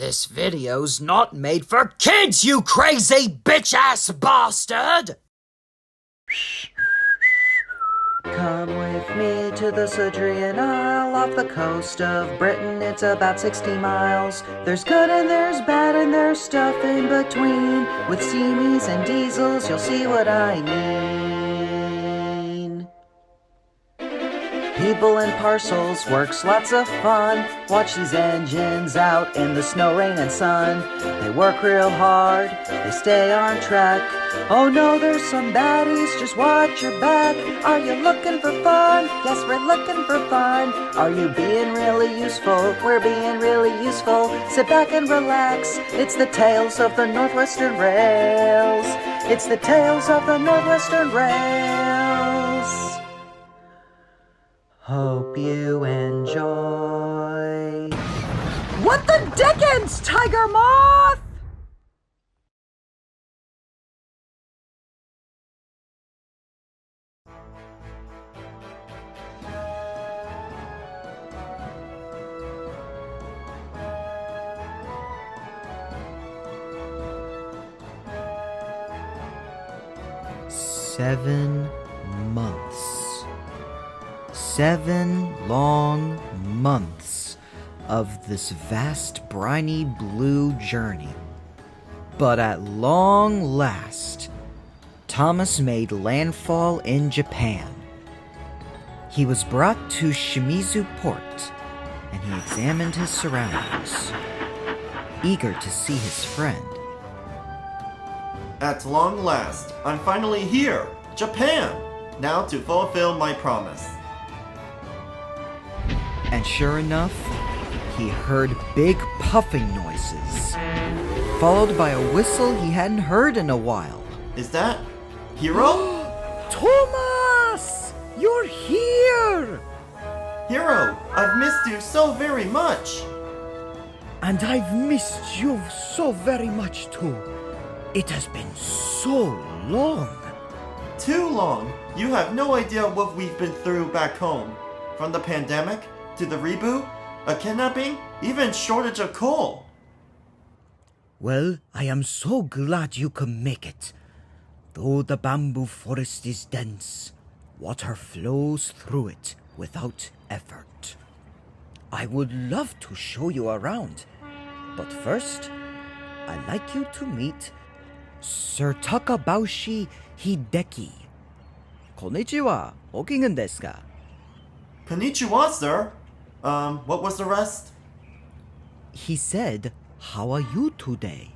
This video's not made for kids, you crazy bitch-ass bastard! Come with me to the Cedrian Isle off the coast of Britain. It's about 60 miles. There's good and there's bad and there's stuff in between. With steamies and diesels, you'll see what I mean. People and parcels, works lots of fun. Watch these engines out in the snow, rain, and sun. They work real hard, they stay on track. Oh no, there's some baddies, just watch your back. Are you looking for fun? Yes, we're looking for fun. Are you being really useful? We're being really useful. Sit back and relax. It's the tales of the Northwestern Rails. It's the tales of the Northwestern Rails. Hope you enjoy. What the dickens, Tiger Moth? Seven months. 7 long months of this vast, briny blue journey. But at long last, Thomas made landfall in Japan. He was brought to Shimizu port, and he examined his surroundings, eager to see his friend. At long last, I'm finally here, Japan, now to fulfill my promise. And sure enough, he heard big puffing noises, followed by a whistle he hadn't heard in a while. Is that Hiro? Thomas! You're here! Hiro, I've missed you so very much. And I've missed you so very much too. It has been so long. Too long. You have no idea what we've been through back home. From the pandemic, to the reboot, a kidnapping, even shortage of coal. Well, I am so glad you could make it. Though the bamboo forest is dense, water flows through it without effort. I would love to show you around, but first, I'd like you to meet Sir Takabashi Hideki. Konnichiwa, okigen desu ka? Konnichiwa, sir. What was the rest? He said, "How are you today?"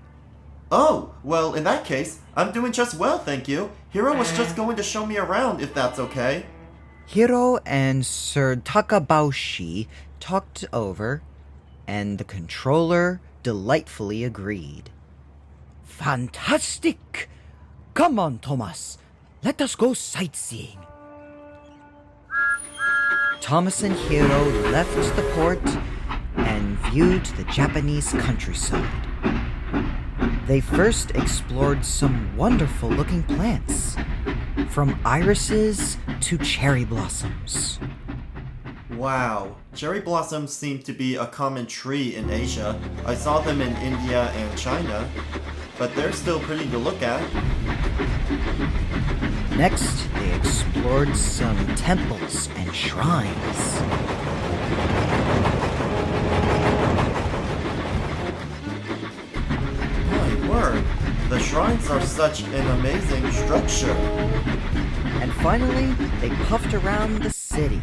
Oh, well, in that case, I'm doing just well, thank you. Hiro was just going to show me around, if that's okay. Hiro and Sir Takabashi talked over, and the controller delightfully agreed. Fantastic! Come on, Thomas. Let us go sightseeing. Thomas and Hiro left the port and viewed the Japanese countryside. They first explored some wonderful-looking plants, from irises to cherry blossoms. Wow, cherry blossoms seem to be a common tree in Asia. I saw them in India and China, but they're still pretty to look at. Next, they explored some temples and shrines. My word, the shrines are such an amazing structure. And finally, they puffed around the city.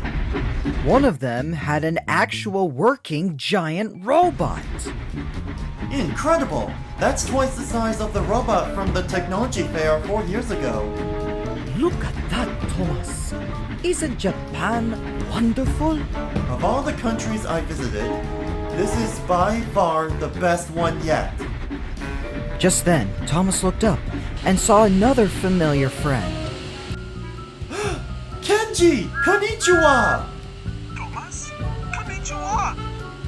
One of them had an actual working giant robot. Incredible! That's twice the size of the robot from the technology fair 4 years ago. Look at that, Thomas. Isn't Japan wonderful? Of all the countries I visited, this is by far the best one yet. Just then, Thomas looked up and saw another familiar friend. Kenji! Konnichiwa! Thomas? Konnichiwa!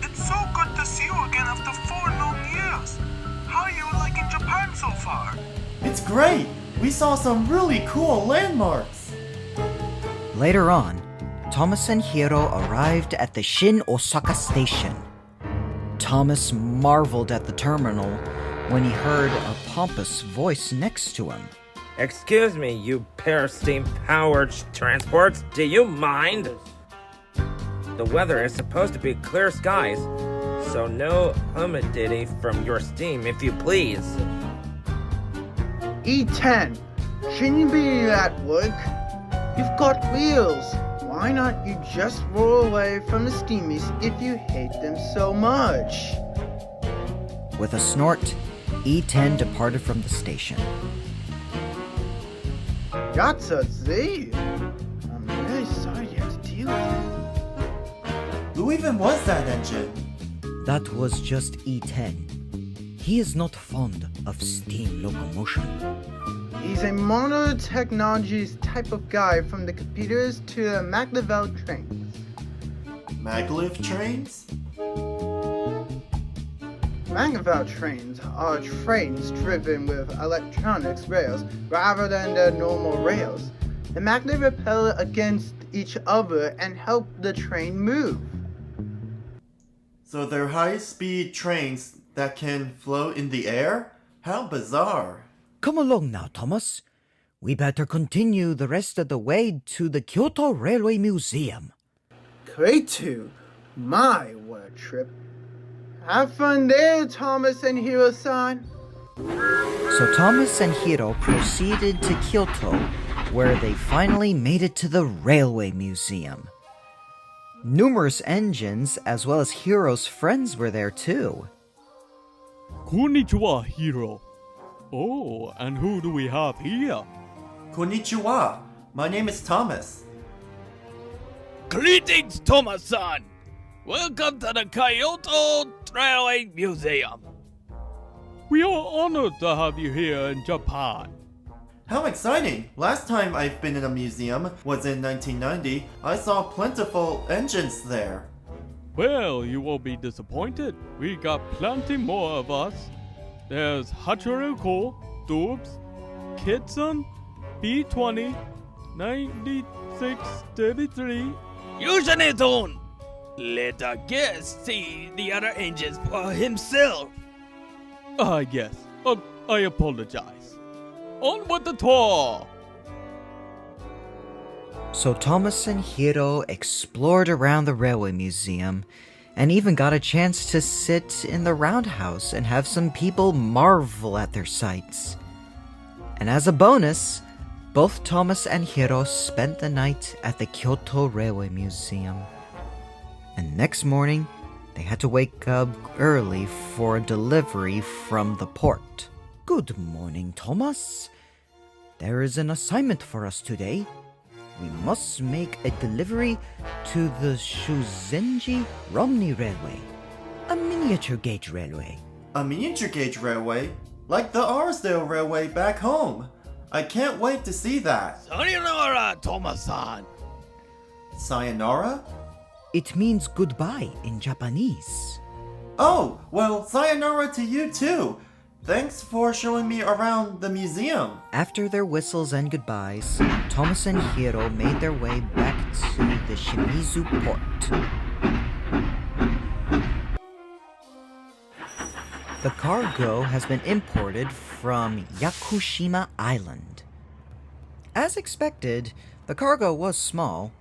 It's so good to see you again after 4 long years. How are you liking Japan so far? It's great! We saw some really cool landmarks! Later on, Thomas and Hiro arrived at the Shin Osaka station. Thomas marveled at the terminal when he heard a pompous voice next to him. Excuse me, you pair of steam-powered transports, do you mind? The weather is supposed to be clear skies, so no humidity from your steam, if you please. E10, shouldn't you be at work? You've got wheels. Why not you just roll away from the steamies if you hate them so much? With a snort, E10 departed from the station. That's a Z. I'm really sorry you had to deal with it. Who even was that engine? That was just E10. He is not fond of steam locomotion. He's a modern technologies type of guy from the computers to the maglev trains. Maglev trains? Maglev trains are trains driven with electronics rails rather than the normal rails. The maglev repel against each other and help the train move. So they're high-speed trains that can float in the air? How bizarre. Come along now, Thomas. We better continue the rest of the way to the Kyoto Railway Museum. K2, my what a trip. Have fun there, Thomas and Hiro-san. So Thomas and Hiro proceeded to Kyoto, where they finally made it to the Railway Museum. Numerous engines, as well as Hiro's friends, were there too. Konnichiwa, Hiro. Oh, and who do we have here? Konnichiwa. My name is Thomas. Greetings, Thomas-san. Welcome to the Kyoto Railway Museum. We are honored to have you here in Japan. How exciting! Last time I've been in a museum was in 1990. I saw plentiful engines there. Well, you won't be disappointed. We got plenty more of us. There's Hachiroku, Dorbs, Kitson, B20, 9633. Yujanetone! Let our guest see the other engines for himself. Yes. I apologize. On with the tour! So Thomas and Hiro explored around the Railway Museum and even got a chance to sit in the roundhouse and have some people marvel at their sights. And as a bonus, both Thomas and Hiro spent the night at the Kyoto Railway Museum. And next morning, they had to wake up early for a delivery from the port. Good morning, Thomas. There is an assignment for us today. We must make a delivery to the Shuzenji Romney Railway, a miniature gauge railway. A miniature gauge railway? Like the Arsdale Railway back home. I can't wait to see that. Sayonara, Thomas-san. Sayonara? It means goodbye in Japanese. Oh, well, sayonara to you too. Thanks for showing me around the museum. After their whistles and goodbyes, Thomas and Hiro made their way back to the Shimizu port. The cargo has been imported from Yakushima Island. As expected, the cargo was small,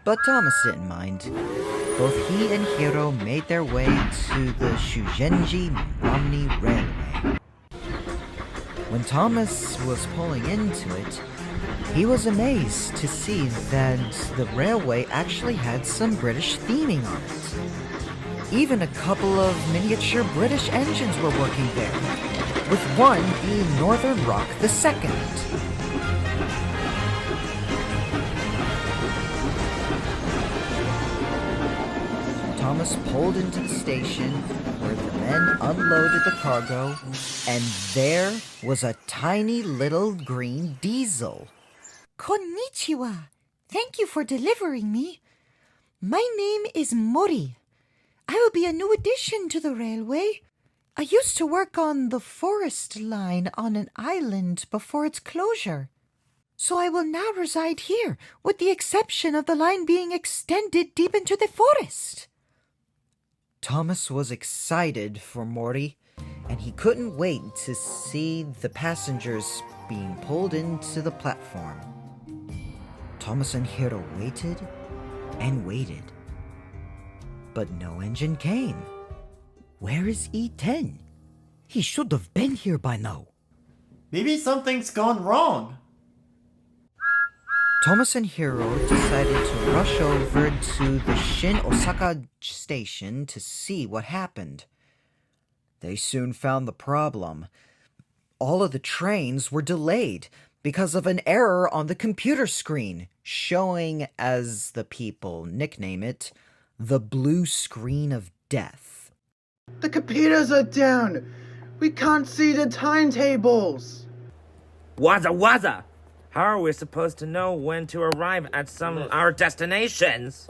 but Thomas didn't mind. Both he and Hiro made their way to the Shuzenji Romney Railway. When Thomas was pulling into it, he was amazed to see that the railway actually had some British theming on it. Even a couple of miniature British engines were working there, with one being Northern Rock II. Thomas pulled into the station where the men unloaded the cargo, and there was a tiny little green diesel. Konnichiwa. Thank you for delivering me. My name is Mori. I will be a new addition to the railway. I used to work on the forest line on an island before its closure. So I will now reside here, with the exception of the line being extended deep into the forest. Thomas was excited for Mori, and he couldn't wait to see the passengers being pulled into the platform. Thomas and Hiro waited and waited, but no engine came. Where is E10? He should have been here by now. Maybe something's gone wrong. Thomas and Hiro decided to rush over to the Shin Osaka station to see what happened. They soon found the problem. All of the trains were delayed because of an error on the computer screen, showing, as the people nickname it, the blue screen of death. The computers are down. We can't see the timetables. Waza! How are we supposed to know when to arrive at some of our destinations?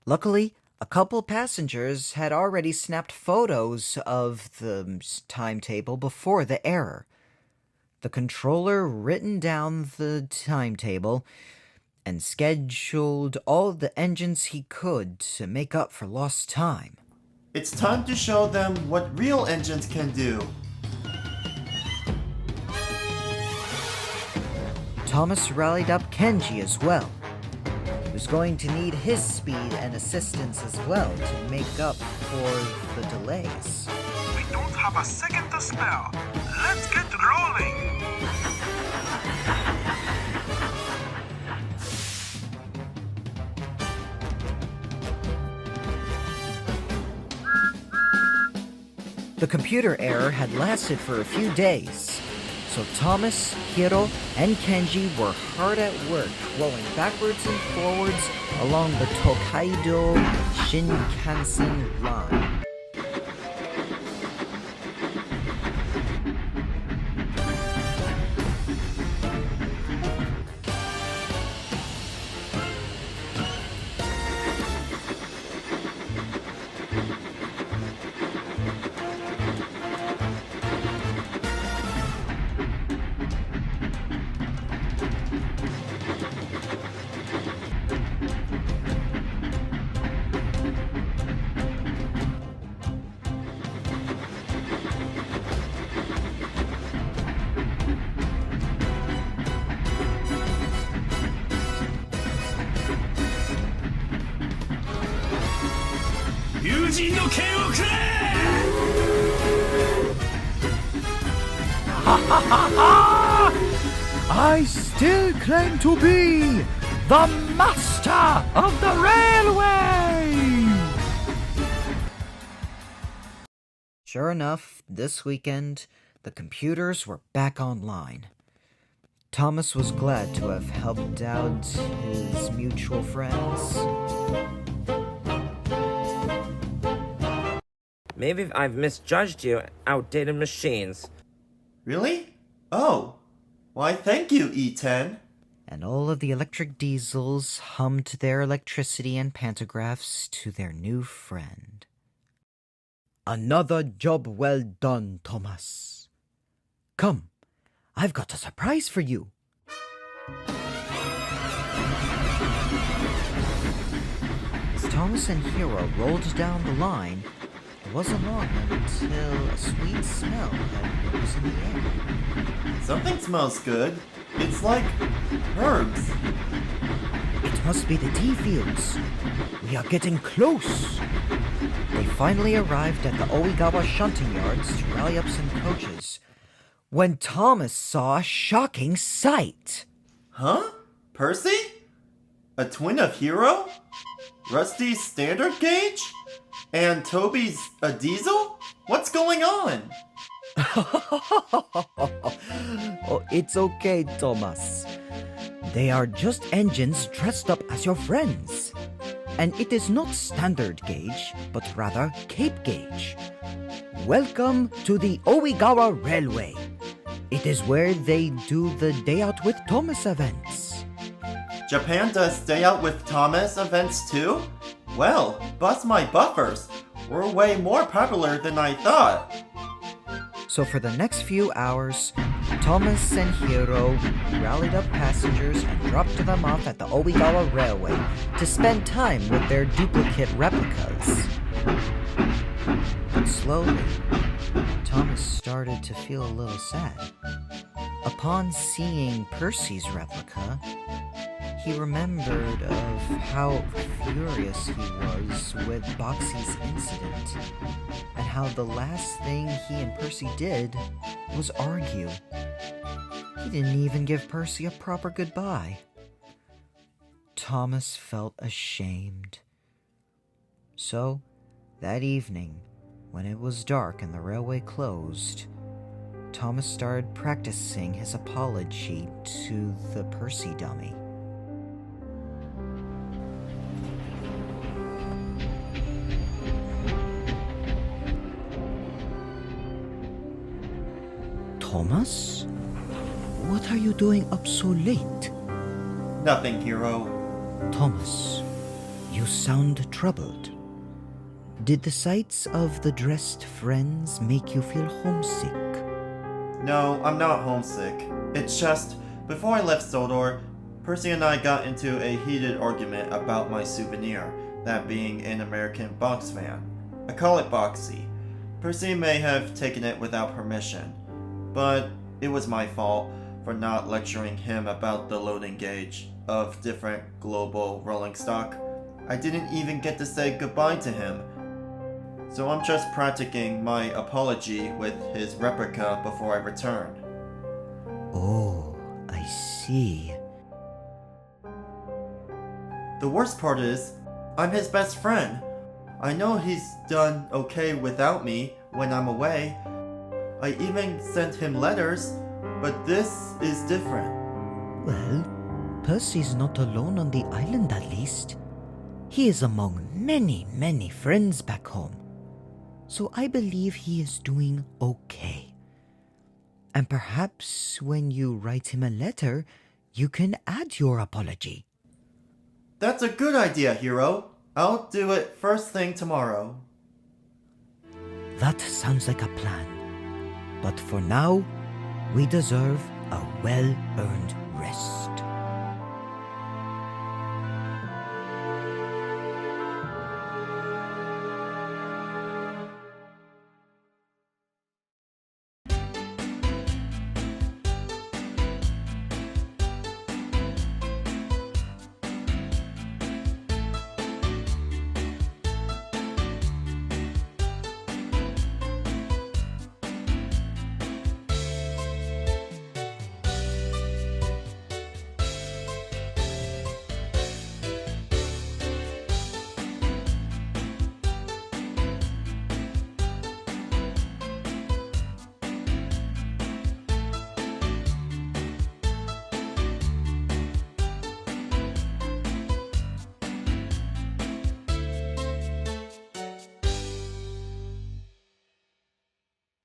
Luckily, a couple passengers had already snapped photos of the timetable before the error. The controller written down the timetable and scheduled all the engines he could to make up for lost time. It's time to show them what real engines can do. Thomas rallied up Kenji as well. He was going to need his speed and assistance as well to make up for the delays. We don't have a second to spare. Let's get rolling. The computer error had lasted for a few days, so Thomas, Hiro, and Kenji were hard at work rolling backwards and forwards along the Tokaido Shinkansen line. I still claim to be the master of the railway! Sure enough, this weekend, the computers were back online. Thomas was glad to have helped out his mutual friends. Maybe I've misjudged you, outdated machines. Really? Oh. Why, thank you, E10. And all of the electric diesels hummed their electricity and pantographs to their new friend. Another job well done, Thomas. Come, I've got a surprise for you. As Thomas and Hiro rolled down the line, it wasn't long until a sweet smell had rose in the air. Something smells good. It's like herbs. It must be the tea fields. We are getting close. They finally arrived at the Oigawa shunting yards to rally up some coaches, when Thomas saw a shocking sight. Huh? Percy? A twin of Hiro? Rusty's standard gauge? And Toby's a diesel? What's going on? Oh, it's okay, Thomas. They are just engines dressed up as your friends. And it is not standard gauge, but rather Cape gauge. Welcome to the Oigawa Railway. It is where they do the Day Out with Thomas events. Japan does Day Out with Thomas events too? Well, bust my buffers. We're way more popular than I thought. So for the next few hours, Thomas and Hiro rallied up passengers and dropped them off at the Oigawa Railway to spend time with their duplicate replicas. But slowly, Thomas started to feel a little sad. Upon seeing Percy's replica, he remembered of how furious he was with Boxy's incident, and how the last thing he and Percy did was argue. He didn't even give Percy a proper goodbye. Thomas felt ashamed. So, that evening, when it was dark and the railway closed, Thomas started practicing his apology to the Percy dummy. Thomas? What are you doing up so late? Nothing, hero. Thomas, you sound troubled. Did the sights of the dressed friends make you feel homesick? No, I'm not homesick. It's just, before I left Sodor, Percy and I got into a heated argument about my souvenir, that being an American box fan. I call it Boxy. Percy may have taken it without permission, but it was my fault for not lecturing him about the loading gauge of different global rolling stock. I didn't even get to say goodbye to him. So I'm just practicing my apology with his replica before I return. Oh, I see. The worst part is, I'm his best friend. I know he's done okay without me when I'm away. I even sent him letters, but this is different. Well, Percy's not alone on the island at least. He is among many, many friends back home. So I believe he is doing okay. And perhaps when you write him a letter, you can add your apology. That's a good idea, hero. I'll do it first thing tomorrow. That sounds like a plan. But for now, we deserve a well-earned rest.